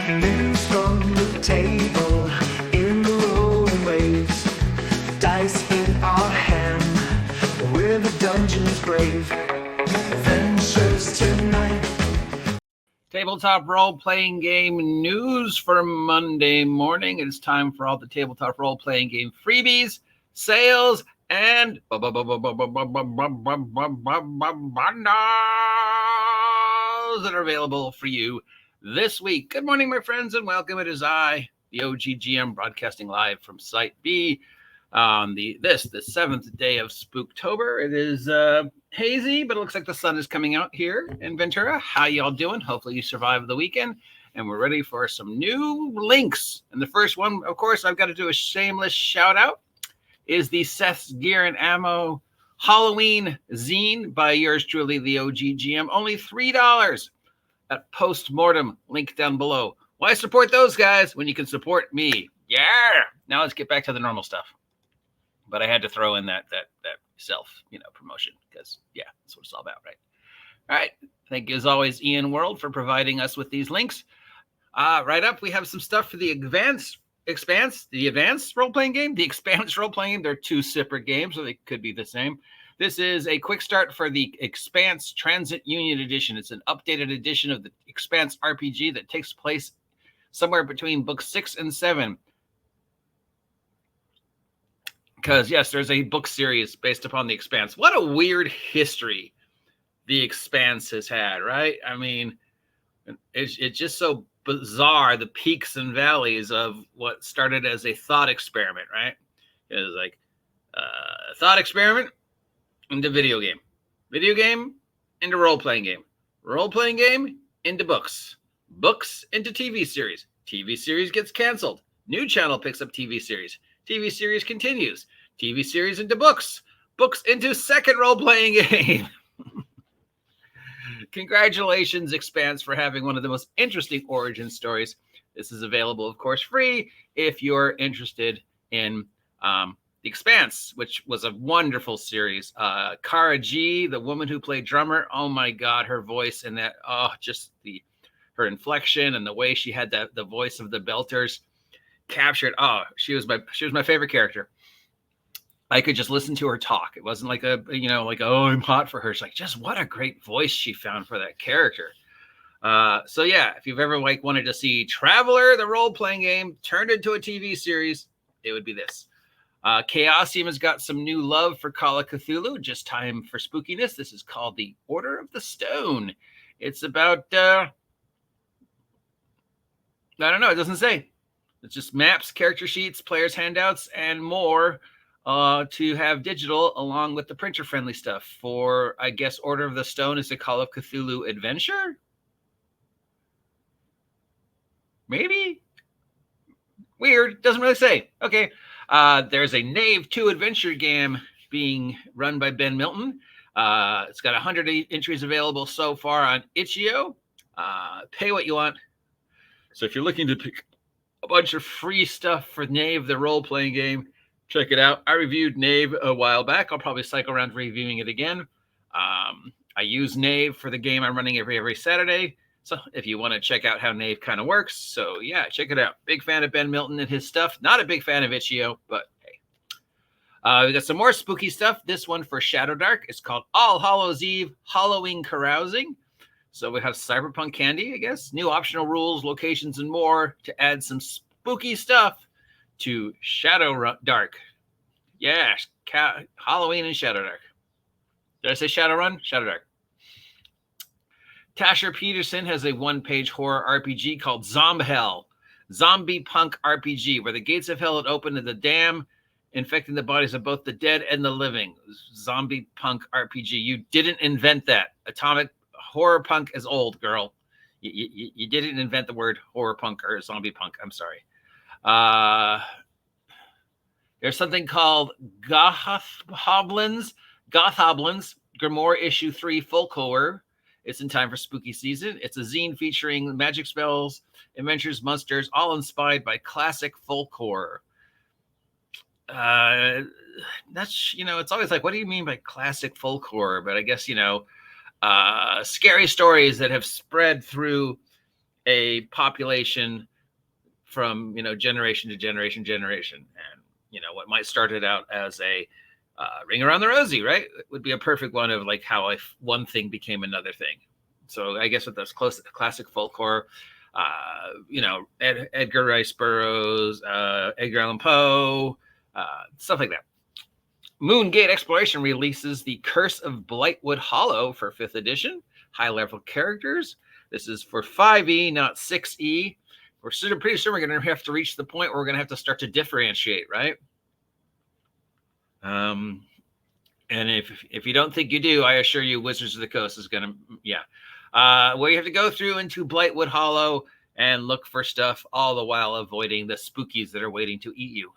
News from the table in the rolling waves. Dice in our hand, we're the dungeon's brave. Adventures tonight. Tabletop role-playing game news for Monday morning. It's time for all the tabletop role-playing game freebies, sales, and bundles that are available for you this week. Good morning, my friends, and welcome. It is I, the OGGM, broadcasting live from Site B on the 7th day of Spooktober. It is hazy, but it looks like the sun is coming out here in Ventura. How y'all doing? Hopefully you survived the weekend, and we're ready for some new links. And the first one, of course, I've got to do a shameless shout out, is the Seth's Gear and Ammo Halloween zine by yours truly, the OGGM. Only $3 at Postmortem, link down below. Why support those guys when you can support me? Yeah. Now let's get back to the normal stuff. But I had to throw in that self, promotion because, yeah, that's what it's all about, right? All right. Thank you, as always, Ian World, for providing us with these links. Right up, we have some stuff for the advanced role-playing game, the Expanse role-playing game. They're two separate games, so they could be the same. This is a quick start for the Expanse Transit Union Edition. It's an updated edition of the Expanse RPG that takes place somewhere between books 6 and 7. Because, yes, there's a book series based upon the Expanse. What a weird history the Expanse has had, right? I mean, it's just so bizarre, the peaks and valleys of what started as a thought experiment, right? It was like thought experiment into video game into role-playing game into books into TV series gets canceled, new channel picks up TV series continues, TV series into books into second role-playing game. Congratulations, Expanse, for having one of the most interesting origin stories. This is available, of course, free if you're interested in the Expanse, which was a wonderful series. Kara G, the woman who played drummer, oh my God, her voice and that, her inflection and the way she had the voice of the Belters captured. Oh, she was my favorite character. I could just listen to her talk. It wasn't like oh, I'm hot for her. It's like, just what a great voice she found for that character. So yeah, if you've ever wanted to see Traveler, the role-playing game, turned into a TV series, it would be this. Chaosium has got some new love for Call of Cthulhu. Just time for spookiness. This is called the Order of the Stone. It's about, I don't know. It doesn't say. It's just maps, character sheets, players' handouts, and more to have digital along with the printer-friendly stuff for, I guess, Order of the Stone is a Call of Cthulhu adventure? Maybe? Weird. Doesn't really say. Okay. There's a Knave 2 adventure game being run by Ben Milton. It's got 100 entries available so far on itch.io. Pay what you want. So if you're looking to pick a bunch of free stuff for Knave, the role-playing game, check it out. I reviewed Knave a while back. I'll probably cycle around reviewing it again. I use Knave for the game I'm running every Saturday. So if you want to check out how Knave kind of works, so yeah, check it out. Big fan of Ben Milton and his stuff. Not a big fan of itch.io, but hey. We got some more spooky stuff. This one for Shadowdark is called All Hallows Eve Halloween Carousing. So we have cyberpunk candy, I guess, new optional rules, locations, and more to add some spooky stuff to Shadowdark. Yeah, Halloween and Shadowdark. Did I say Shadowrun? Shadowdark. Tasher Peterson has a one-page horror RPG called Zombhell, Zombie Punk RPG, where the gates of hell had opened to the dam, infecting the bodies of both the dead and the living. Zombie Punk RPG. You didn't invent that. Atomic horror punk is old, girl. You didn't invent the word horror punk or zombie punk. I'm sorry. There's something called Goth-Hoblins, Grimoire Issue 3 Folk Horror. It's in time for spooky season. It's a zine featuring magic spells, adventures, monsters, all inspired by classic folk horror. That's, it's always like, what do you mean by classic folk horror? But I guess, scary stories that have spread through a population from, generation to generation, and what might started out as a ring around the rosy, right? It would be a perfect one of like how one thing became another thing. So I guess with those classic folk horror, Edgar Rice Burroughs, Edgar Allan Poe, stuff like that. Moongate Exploration releases The Curse of Blightwood Hollow for 5th edition. High-level characters. This is for 5e, not 6e. We're pretty soon we're going to have to reach the point where we're going to have to start to differentiate, right? And if you don't think you do, I assure you Wizards of the Coast is going to, where you have to go through into Blightwood Hollow and look for stuff, all the while avoiding the spookies that are waiting to eat you.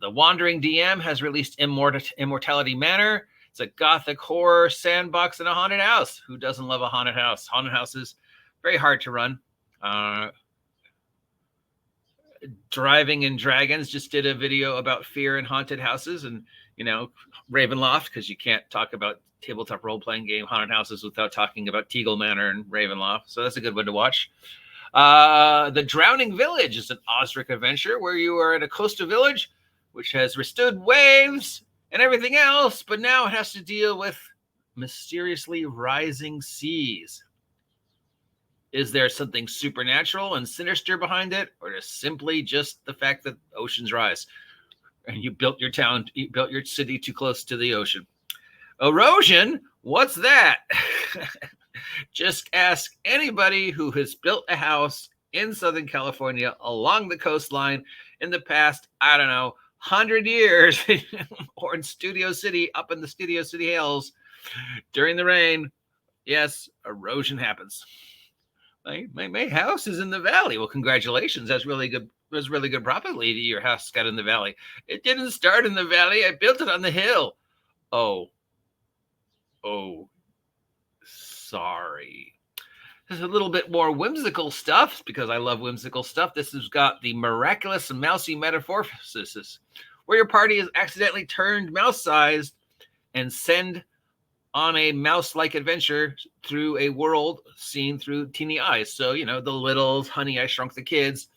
The Wandering DM has released Immortality Manor. It's a gothic horror sandbox in a haunted house. Who doesn't love a haunted house? Haunted house is very hard to run. Driving and Dragons just did a video about fear in haunted houses, and Ravenloft, because you can't talk about tabletop role-playing game haunted houses without talking about Teagle Manor and Ravenloft. So that's a good one to watch. The Drowning Village is an Osric adventure where you are at a coastal village which has withstood waves and everything else, but now it has to deal with mysteriously rising seas. Is there something supernatural and sinister behind it, or is simply just the fact that oceans rise and you built your city too close to the ocean? Erosion? What's that? Just ask anybody who has built a house in Southern California along the coastline in the past, 100 years, or in Studio City, up in the Studio City hills during the rain. Yes, erosion happens. My house is in the valley. Well, congratulations. That's really good. It was really good property. Your house got in the valley. It didn't start in the valley. I built it on the hill. Oh, sorry. There's a little bit more whimsical stuff because I love whimsical stuff. This has got the Miraculous Mousy Metamorphosis, where your party is accidentally turned mouse-sized and send on a mouse-like adventure through a world seen through teeny eyes. So, the Littles, Honey, I Shrunk the Kids,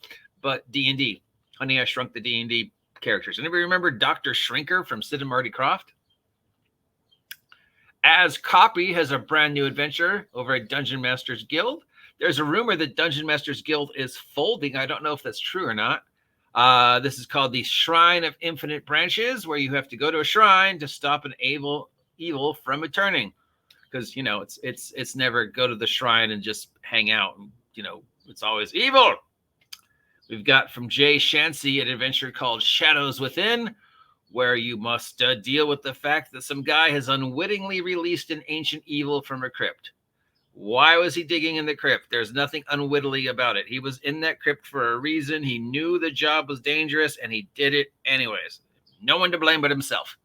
but D&D. Honey, I Shrunk the D&D characters. Anybody remember Dr. Shrinker from Sid and Marty Krofft? As Copy has a brand new adventure over at Dungeon Masters Guild. There's a rumor that Dungeon Masters Guild is folding. I don't know if that's true or not. This is called the Shrine of Infinite Branches, where you have to go to a shrine to stop an evil from returning. Because, it's never go to the shrine and just hang out. It's always evil. We've got from Jay Shancy an adventure called Shadows Within, where you must deal with the fact that some guy has unwittingly released an ancient evil from a crypt. Why was he digging in the crypt? There's nothing unwittily about it. He was in that crypt for a reason. He knew the job was dangerous, and he did it anyways. No one to blame but himself.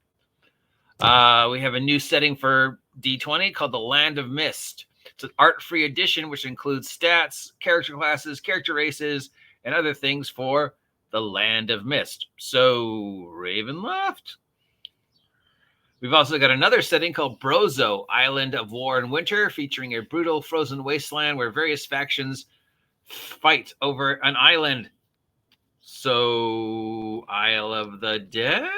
We have a new setting for D20 called the Land of Mist. It's an art-free edition, which includes stats, character classes, character races, and other things for the Land of Mist. So, Ravenloft. We've also got another setting called Brozo, Island of War and Winter, featuring a brutal frozen wasteland where various factions fight over an island. So, Isle of the Dead?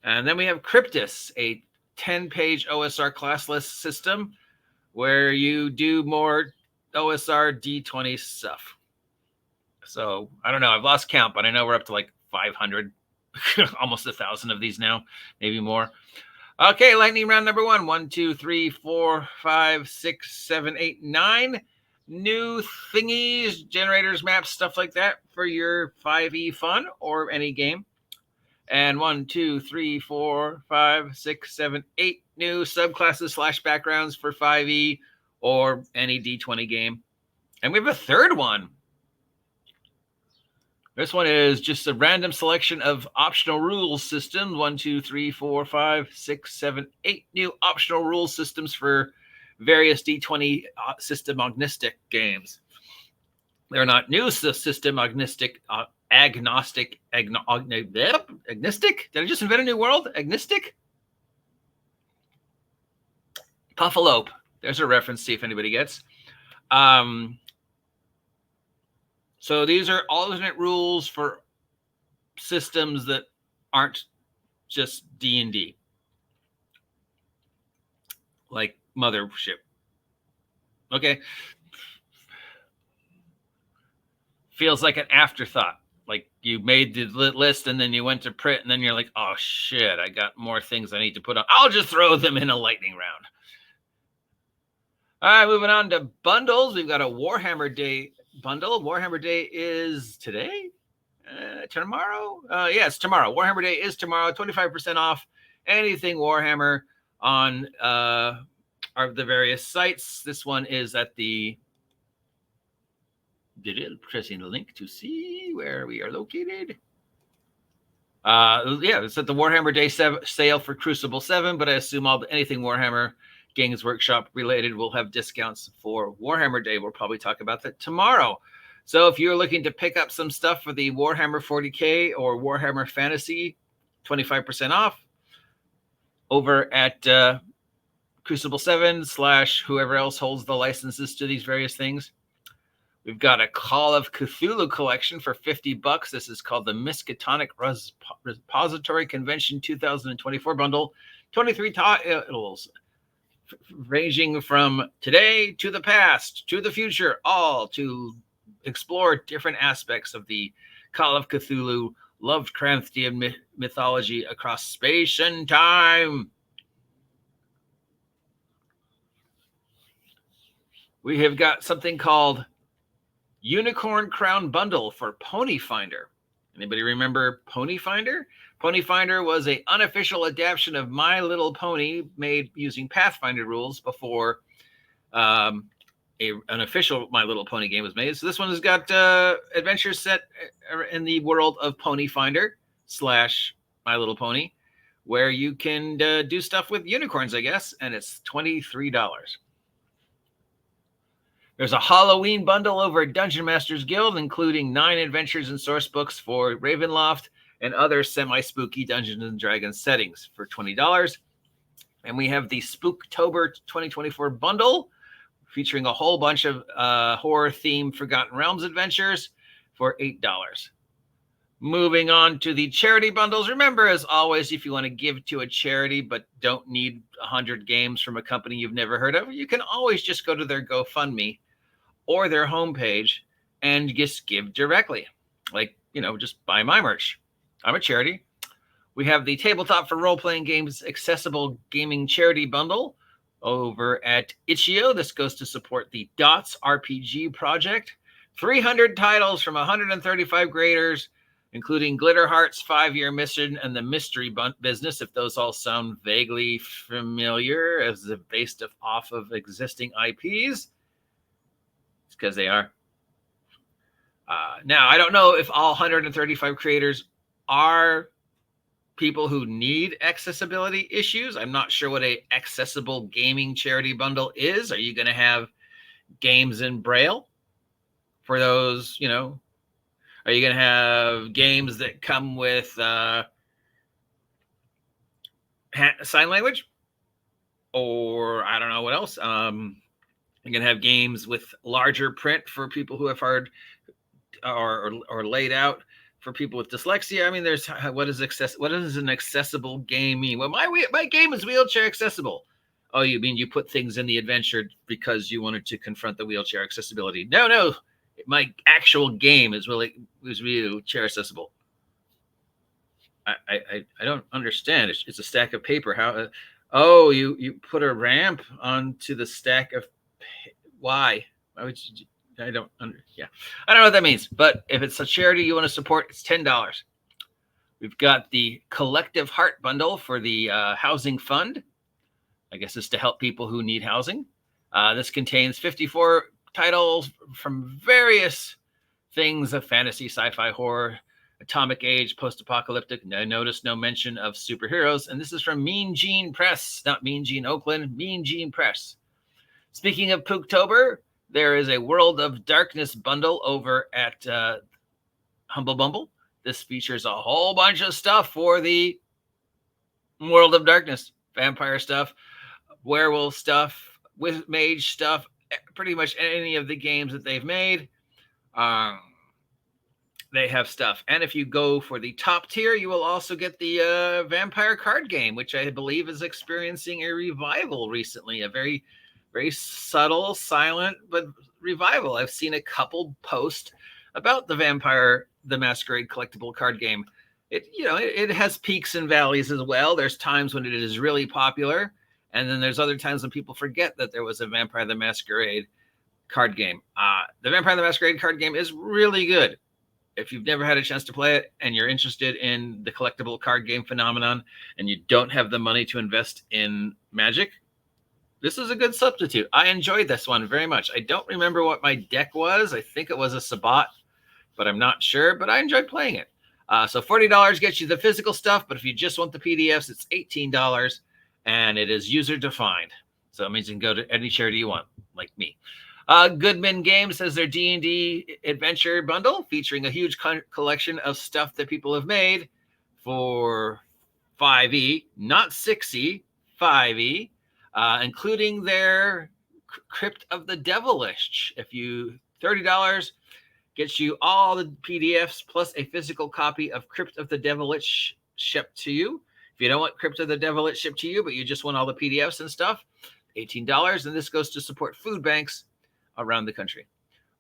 And then we have Cryptus, a 10-page OSR class list system where you do more OSR D20 stuff. So, I don't know. I've lost count, but I know we're up to like 500, almost 1,000 of these now, maybe more. Okay, lightning round number 1. 1, 2, 3, 4, 5, 6, 7, 8, 9. New thingies, generators, maps, stuff like that for your 5e fun or any game. And 1, 2, 3, 4, 5, 6, 7, 8 new subclasses / backgrounds for 5e or any D20 game. And we have a third one. This one is just a random selection of optional rules systems. 1, 2, 3, 4, 5, 6, 7, 8 new optional rule systems for various D20 system agnostic games. They're not new system agnostic. Agnostic? Did I just invent a new word? Agnostic? Puffalope. There's a reference, see if anybody gets. So these are alternate rules for systems that aren't just D&D, like Mothership. Okay. Feels like an afterthought. Like you made the list and then you went to print and then you're like, oh shit, I got more things I need to put on. I'll just throw them in a lightning round. All right, moving on to bundles. We've got a Warhammer Day bundle. Warhammer Day is today? Tomorrow? Yeah, it's tomorrow. Warhammer Day is tomorrow. 25% off anything Warhammer on the various sites. This one is at the pressing the link to see where we are located. Yeah, it's at the Warhammer Day sale for Crucible 7, but I assume anything Warhammer Games Workshop related will have discounts for Warhammer Day. We'll probably talk about that tomorrow. So if you're looking to pick up some stuff for the Warhammer 40K or Warhammer Fantasy, 25% off over at Crucible 7 / whoever else holds the licenses to these various things. We've got a Call of Cthulhu collection for $50. This is called the Miskatonic Repository Convention 2024 bundle. 23 titles ranging from today to the past to the future, all to explore different aspects of the Call of Cthulhu Lovecraftian mythology across space and time. We have got something called Unicorn Crown Bundle for Ponyfinder. Anybody remember Ponyfinder? Ponyfinder was an unofficial adaptation of My Little Pony made using Pathfinder rules before an official My Little Pony game was made. So this one has got adventures set in the world of Ponyfinder / My Little Pony, where you can do stuff with unicorns, I guess, and it's $23. There's a Halloween bundle over at Dungeon Masters Guild, including 9 adventures and source books for Ravenloft and other semi-spooky Dungeons and Dragons settings for $20. And we have the Spooktober 2024 bundle featuring a whole bunch of horror-themed Forgotten Realms adventures for $8. Moving on to the charity bundles. Remember, as always, if you want to give to a charity but don't need 100 games from a company you've never heard of, you can always just go to their GoFundMe or their homepage and just give directly. Like, just buy my merch. I'm a charity. We have the Tabletop for Role-Playing Games Accessible Gaming Charity Bundle over at Itch.io. This goes to support the DOTS RPG project. 300 titles from 135 graders, including Glitter Heart's 5-year mission and the Mystery Business, if those all sound vaguely familiar, as they're based off of existing IPs. It's because they are. Now, I don't know if all 135 creators are people who need accessibility issues. I'm not sure what a accessible gaming charity bundle is. Are you going to have games in Braille for those, Are you going to have games that come with sign language? Or I don't know what else. You're going to have games with larger print for people who have hard or laid out for people with dyslexia. I mean, there's what does an accessible game mean? Well, my game is wheelchair accessible. Oh, you mean you put things in the adventure because you wanted to confront the wheelchair accessibility? No. My actual game is wheelchair accessible. I don't understand. It's a stack of paper. How? You put a ramp onto the stack of. Why? Why would you? I don't know what that means. But if it's a charity you want to support, it's $10. We've got the Collective Heart bundle for the housing fund. I guess it's to help people who need housing. This contains 54 titles from various things of fantasy, sci-fi, horror, atomic age, post-apocalyptic. Notice no mention of superheroes. And this is from Mean Gene Press, not Mean Gene Oakland, Mean Gene Press. Speaking of Pooktober, there is a World of Darkness bundle over at Humble Bumble. This features a whole bunch of stuff for the World of Darkness. Vampire stuff, werewolf stuff, with mage stuff, pretty much any of the games that they've made. They have stuff. And if you go for the top tier, you will also get the vampire card game, which I believe is experiencing a revival recently. A very, very subtle, silent, but revival. I've seen a couple post about the Vampire the Masquerade collectible card game. It has peaks and valleys as well. There's times when it is really popular, and then there's other times when people forget that there was a Vampire the Masquerade card game. The Vampire the Masquerade card game is really good. If you've never had a chance to play it and you're interested in the collectible card game phenomenon and you don't have the money to invest in Magic, this is a good substitute. I enjoyed this one very much. I don't remember what my deck was. I think it was a Sabbat, but I'm not sure. But I enjoyed playing it. So $40 gets you the physical stuff, but if you just want the PDFs, it's $18, and it is user-defined. So it means you can go to any charity you want, like me. Goodman Games has their D&D adventure bundle featuring a huge collection of stuff that people have made for 5e, not 6e, 5e, including their Crypt of the Devilish. If you $30 gets you all the PDFs plus a physical copy of Crypt of the Devilish shipped to you. If you don't want Crypt of the Devilish shipped to you, but you just want all the PDFs and stuff, $18, and this goes to support food banks around the country.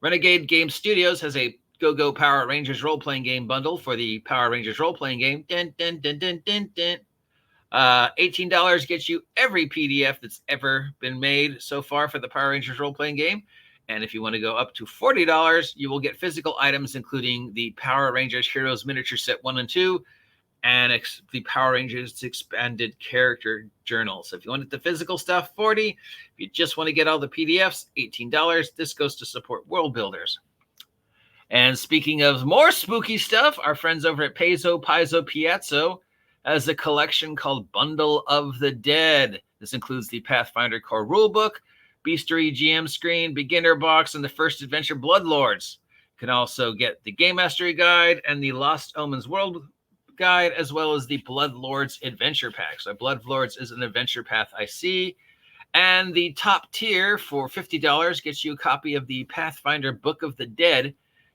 Renegade Game Studios has a Go-Go Power Rangers role-playing game bundle for the Power Rangers role-playing game. $18 gets you every PDF that's ever been made so far for the Power Rangers role-playing game. And if you want to go up to $40, you will get physical items, including the Power Rangers Heroes Miniature Set 1 and 2, and the Power Rangers Expanded Character Journal. So if you wanted the physical stuff, $40. If you just want to get all the PDFs, $18. This goes to support world builders. And speaking of more spooky stuff, our friends over at Paizo Piazzo has a collection called Bundle of the Dead. This includes the Pathfinder core rulebook, Beastery GM screen, beginner box, and the first adventure Bloodlords. You can also get the Game Mastery Guide and the Lost Omens World Guide, as well as the Bloodlords Adventure Pack. So Bloodlords is an adventure path I see. And the top tier for $50 gets you a copy of the Pathfinder Book of the Dead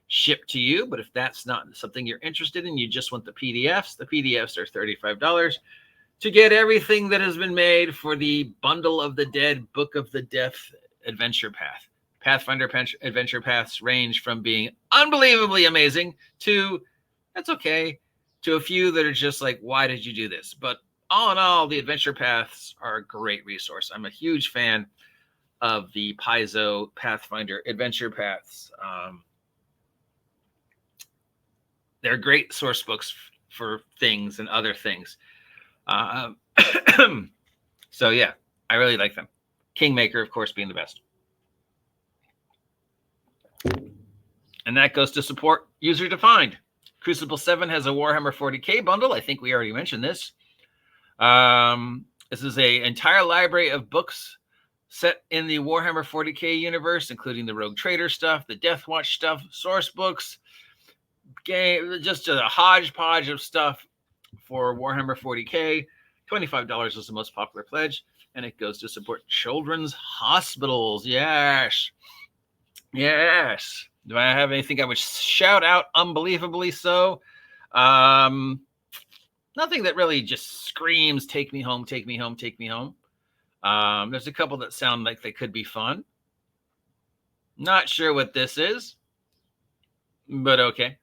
shipped to you. But if that's not something you're interested in, you just want the PDFs are $35 to get everything that has been made for the Bundle of the Dead Book of the Death Adventure Path. Pathfinder adventure paths range from being unbelievably amazing to, that's okay, to a few that are just like, why did you do this? But all in all, the adventure paths are a great resource. I'm a huge fan of the Paizo Pathfinder adventure paths. They're great source books for things and other things. So yeah, I really like them. Kingmaker, of course, being the best. And that goes to support user defined. Crucible 7 has a Warhammer 40K bundle. I think we already mentioned this. This is an entire library of books set in the Warhammer 40K universe, including the Rogue Trader stuff, the Death Watch stuff, source books, game, just a hodgepodge of stuff for Warhammer 40K. $25 is the most popular pledge, and it goes to support children's hospitals. Yes. Yes. Do I have anything I would shout out unbelievably so? Nothing that really just screams, take me home, take me home, take me home. There's a couple that sound like they could be fun. Not sure what this is, but okay.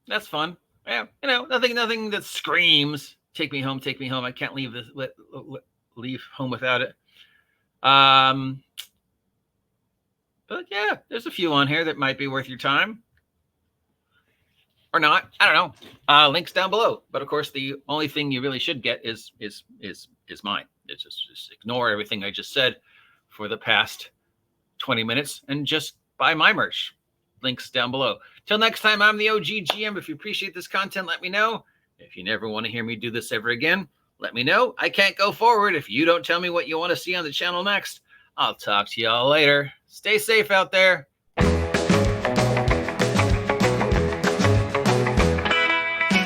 That's fun. Yeah, nothing that screams, take me home, take me home. I can't leave home without it. But yeah, there's a few on here that might be worth your time. Or not. I don't know. Links down below. But of course, the only thing you really should get is mine. It's just ignore everything I just said for the past 20 minutes and just buy my merch. Links down below. Till next time, I'm the OG GM. If you appreciate this content, let me know. If you never want to hear me do this ever again, let me know. I can't go forward if you don't tell me what you want to see on the channel next. I'll talk to y'all later. Stay safe out there.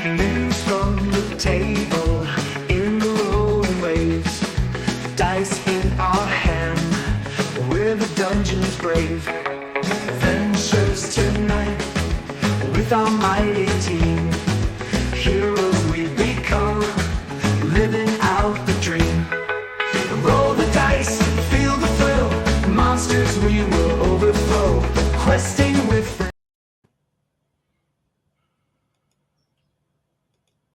News from the table in the dice in our hand. We're the dungeon's brave. Adventures tonight with our mighty team. Heroes we become, living out the dream. Roll the dice, feel the thrill. Monsters we will overthrow. Questing